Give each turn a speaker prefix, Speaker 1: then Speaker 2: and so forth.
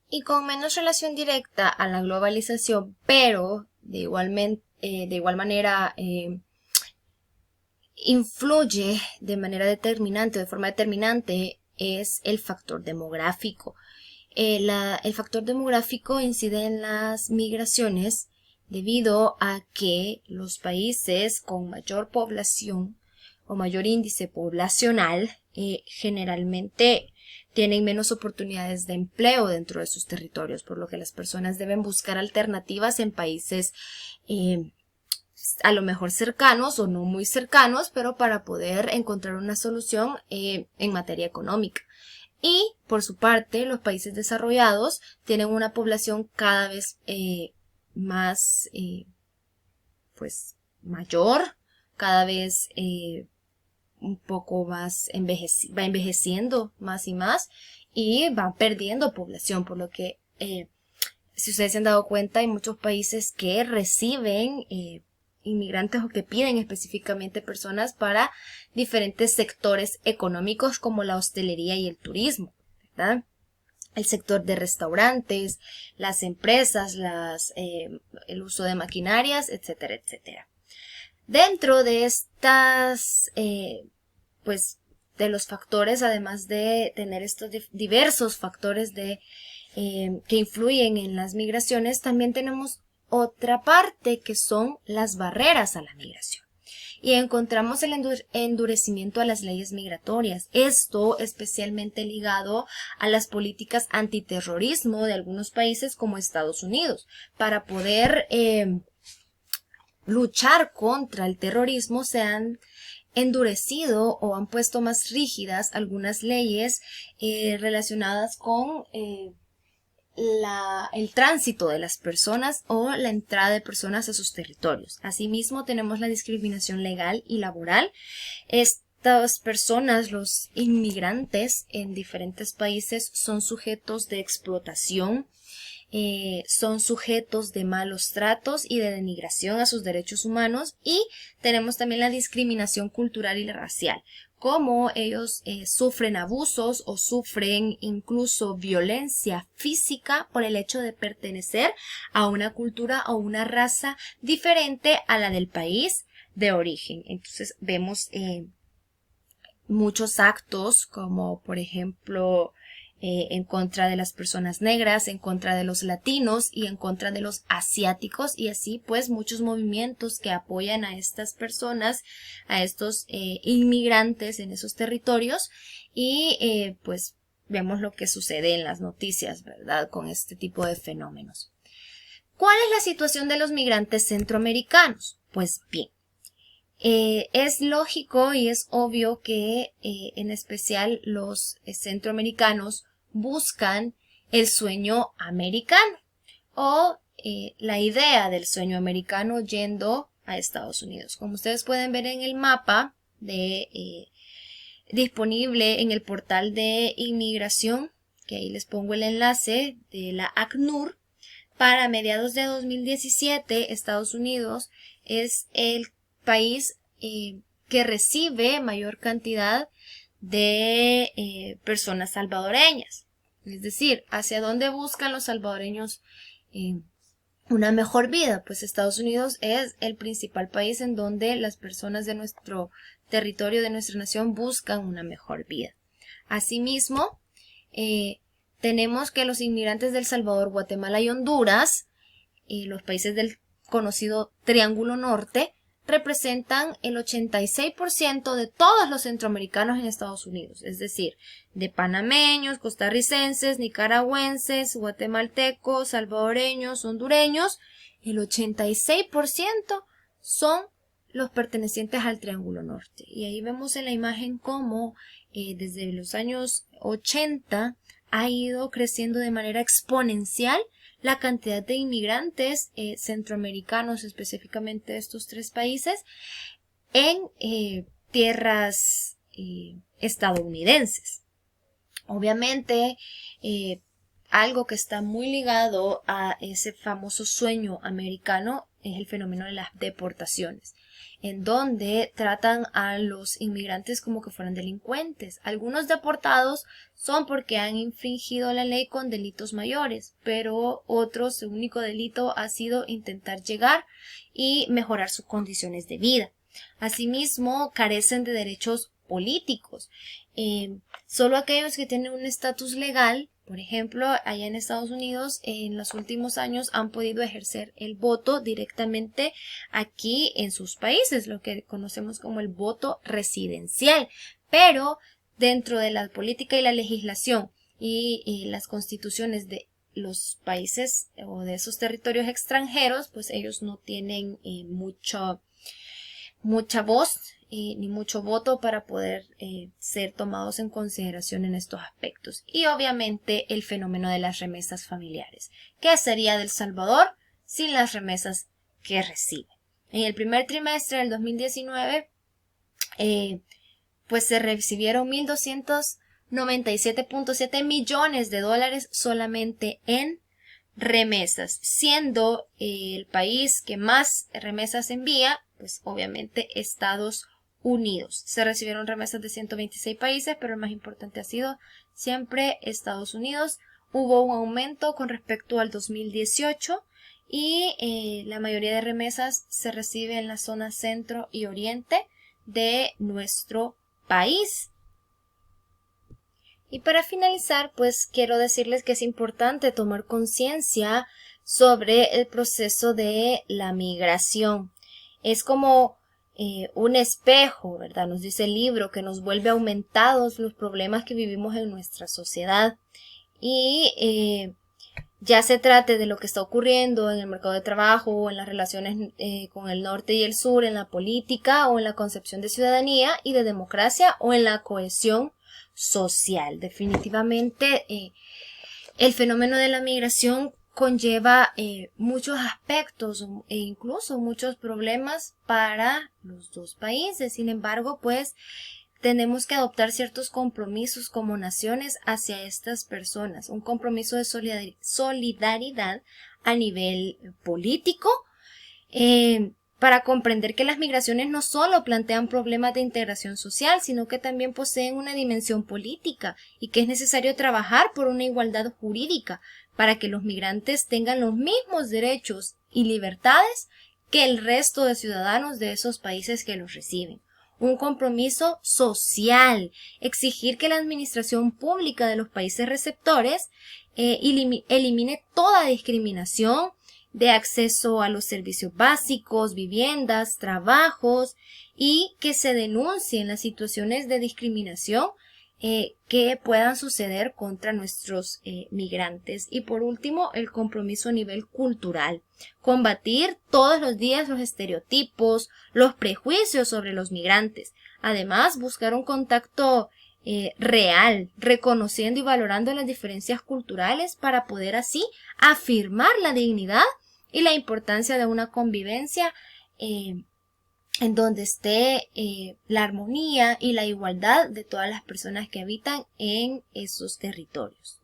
Speaker 1: y con menos relación directa a la globalización, pero de igual manera influye de manera determinante, de forma determinante, es el factor demográfico. El factor demográfico incide en las migraciones debido a que los países con mayor población o mayor índice poblacional generalmente tienen menos oportunidades de empleo dentro de sus territorios, por lo que las personas deben buscar alternativas en países a lo mejor cercanos o no muy cercanos, pero para poder encontrar una solución en materia económica. Y, por su parte, los países desarrollados tienen una población cada vez más, pues, mayor, cada vez un poco más va envejeciendo más y van perdiendo población, por lo que, si ustedes se han dado cuenta, hay muchos países que reciben inmigrantes o que piden específicamente personas para diferentes sectores económicos como la hostelería y el turismo, ¿verdad? El sector de restaurantes, las empresas, el uso de maquinarias, etcétera, etcétera. Dentro de estas, pues, de los factores, además de tener estos diversos factores que influyen en las migraciones, también tenemos otra parte que son las barreras a la migración. Y encontramos el endurecimiento a las leyes migratorias. Esto especialmente ligado a las políticas antiterrorismo de algunos países como Estados Unidos. Para poder luchar contra el terrorismo se han endurecido o han puesto más rígidas algunas leyes relacionadas con el tránsito de las personas o la entrada de personas a sus territorios. Asimismo, tenemos la discriminación legal y laboral. Estas personas, los inmigrantes en diferentes países, son sujetos de explotación, son sujetos de malos tratos y de denigración a sus derechos humanos, y tenemos también la discriminación cultural y racial, como ellos sufren abusos o sufren incluso violencia física por el hecho de pertenecer a una cultura o una raza diferente a la del país de origen. Entonces vemos muchos actos como por ejemplo en contra de las personas negras, en contra de los latinos y en contra de los asiáticos, y así pues muchos movimientos que apoyan a estas personas, a estos inmigrantes en esos territorios, y pues vemos lo que sucede en las noticias, ¿verdad?, con este tipo de fenómenos. ¿Cuál es la situación de los migrantes centroamericanos? Pues bien, es lógico y es obvio que en especial los centroamericanos buscan el sueño americano o la idea del sueño americano yendo a Estados Unidos. Como ustedes pueden ver en el mapa disponible en el portal de inmigración, que ahí les pongo el enlace de la ACNUR, para mediados de 2017 Estados Unidos es el país que recibe mayor cantidad de personas salvadoreñas. Es decir, ¿hacia dónde buscan los salvadoreños una mejor vida? Pues Estados Unidos es el principal país en donde las personas de nuestro territorio, de nuestra nación, buscan una mejor vida. Asimismo, tenemos que los inmigrantes de El Salvador, Guatemala y Honduras, los países del conocido Triángulo Norte, representan el 86% de todos los centroamericanos en Estados Unidos, es decir, de panameños, costarricenses, nicaragüenses, guatemaltecos, salvadoreños, hondureños, el 86% son los pertenecientes al Triángulo Norte. Y ahí vemos en la imagen cómo desde los años 80 ha ido creciendo de manera exponencial la cantidad de inmigrantes centroamericanos, específicamente de estos tres países, en tierras estadounidenses. Obviamente, algo que está muy ligado a ese famoso sueño americano es el fenómeno de las deportaciones. en donde tratan a los inmigrantes como que fueran delincuentes. Algunos deportados son porque han infringido la ley con delitos mayores, pero otros, su único delito ha sido intentar llegar y mejorar sus condiciones de vida. Asimismo, carecen de derechos políticos. Solo aquellos que tienen un estatus legal, por ejemplo, allá en Estados Unidos, en los últimos años han podido ejercer el voto directamente aquí en sus países, lo que conocemos como el voto residencial. Pero dentro de la política y la legislación y las constituciones de los países o de esos territorios extranjeros, pues ellos no tienen mucha voz ni mucho voto para poder ser tomados en consideración en estos aspectos. Y obviamente el fenómeno de las remesas familiares. ¿Qué sería de El Salvador sin las remesas que recibe? En el primer trimestre del 2019, pues se recibieron 1.297.7 millones de dólares solamente en remesas, siendo el país que más remesas envía, pues obviamente Estados Unidos. Se recibieron remesas de 126 países, pero el más importante ha sido siempre Estados Unidos. Hubo un aumento con respecto al 2018 y la mayoría de remesas se recibe en la zona centro y oriente de nuestro país. Y para finalizar, pues quiero decirles que es importante tomar conciencia sobre el proceso de la migración. Es como un espejo, ¿verdad? Nos dice el libro que nos vuelve aumentados los problemas que vivimos en nuestra sociedad. Y ya se trate de lo que está ocurriendo en el mercado de trabajo o en las relaciones con el norte y el sur, en la política o en la concepción de ciudadanía y de democracia o en la cohesión social. Definitivamente el fenómeno de la migración conlleva muchos aspectos e incluso muchos problemas para los dos países. Sin embargo, pues tenemos que adoptar ciertos compromisos como naciones hacia estas personas. Un compromiso de solidaridad a nivel político, para comprender que las migraciones no solo plantean problemas de integración social, sino que también poseen una dimensión política y que es necesario trabajar por una igualdad jurídica para que los migrantes tengan los mismos derechos y libertades que el resto de ciudadanos de esos países que los reciben. Un compromiso social, exigir que la administración pública de los países receptores elimine toda discriminación de acceso a los servicios básicos, viviendas, trabajos y que se denuncien las situaciones de discriminación que puedan suceder contra nuestros migrantes. Y por último, el compromiso a nivel cultural. Combatir todos los días los estereotipos, los prejuicios sobre los migrantes. Además, buscar un contacto real, reconociendo y valorando las diferencias culturales para poder así afirmar la dignidad y la importancia de una convivencia en donde esté la armonía y la igualdad de todas las personas que habitan en esos territorios.